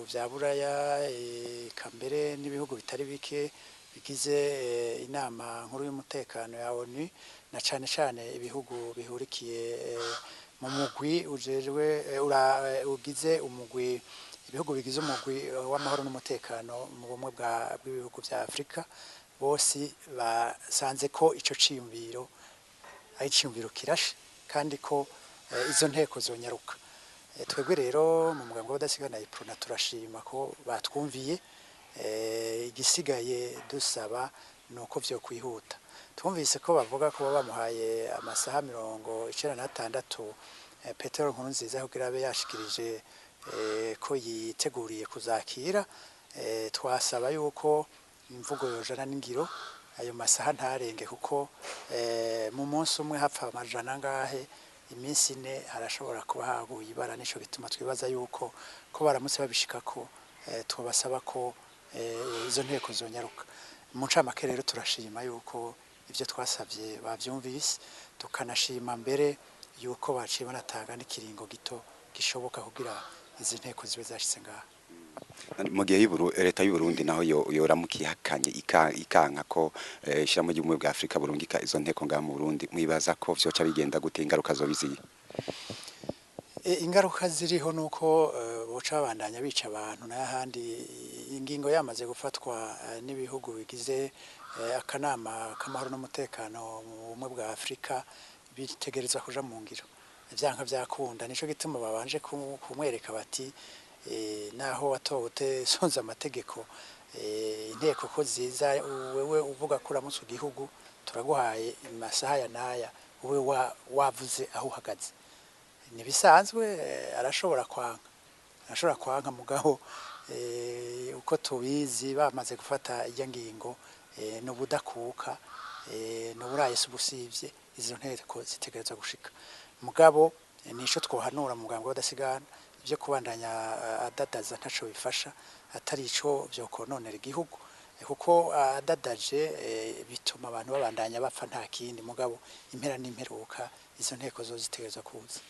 vya Buraya eka mbere n'ibihugu bitari bike bigize inama nkuru y'umutekano ya ONU na cane cane ibihugu bihurikiye mu mugwi ujejwe ugize umugwi ibihugu bigize umugwi w'amahoro n'umutekano mu bumwe bw'ibihugu vya Afrika bose basanze ko ico ciyumviro ari ciyumviro kirashe kandi ko izo nteko zonyaruka. Twebwe rero mu mugambi w'abadasigana iprona turashima ko batwumviye igisigaye dusaba nuko vyo kwihuta. Twumvise ko bavuga ko bamuhaye amasaha 96 Petero Nkurunziza kugira abe yashikirije ko yiteguriye kuzakira. Twasaba yuko imvugo yojana n'ingiro ayo masaha ntarenge kuko mu munsi umwe hapfa amajana ngahe iminsi ine harashobora kuba haguye ibara nico gituma twibaza yuko ko baramutse babishikako tubasaba ko izo nteko zonyaruka. Mu ncamake rero turashima yuko ivyo twasavye bavyumvise tukanashima mbere yuko baciye banatanga n'ikiringo gito gishoboka kugira izi nteko zibe zashitse ngaha. Mu gihe leta y'u Burundi naho yoramukihakanye ikanka ko ishiramo ry'ubumwe bwa Afrika burungika izo nteko ngaha mu Burundi mwibaza ko vyoca bigenda gute ingaruka zobiziye? Ingaruka ziriho nuko boca babandanya bica abantu n'ahandi ingingo yamaze gufatwa n'ibihugu bigize akanama k'amahoro n'umutekano mu bumwe bwa Afrika bitegerezwa kuja mu ngiro ivyanka vyakunda nico gituma babanje kumwereka bati naho watowe sonza amategeko inteko ko ziza wewe uvuga ko uramutse igihugu turaguhaye amasaha ya naya wewe wavuze aho uhagaze nibisanzwe arashobora kwanka mugabo uko tubizi bamaze gufata irya ngingo no budakuka no buraye subusivye izo nteko zitegerezwa gushika mugabo nico twohanura mugambo w'adasigana ivyo kubandanya adadaza ntaco bifasha atari ico vyo kononera igihugu kuko adadaje bituma abantu babandanya bapfa nta kindi mugabo impera n'imperuka izo nteko zo zitegerezwa kuza.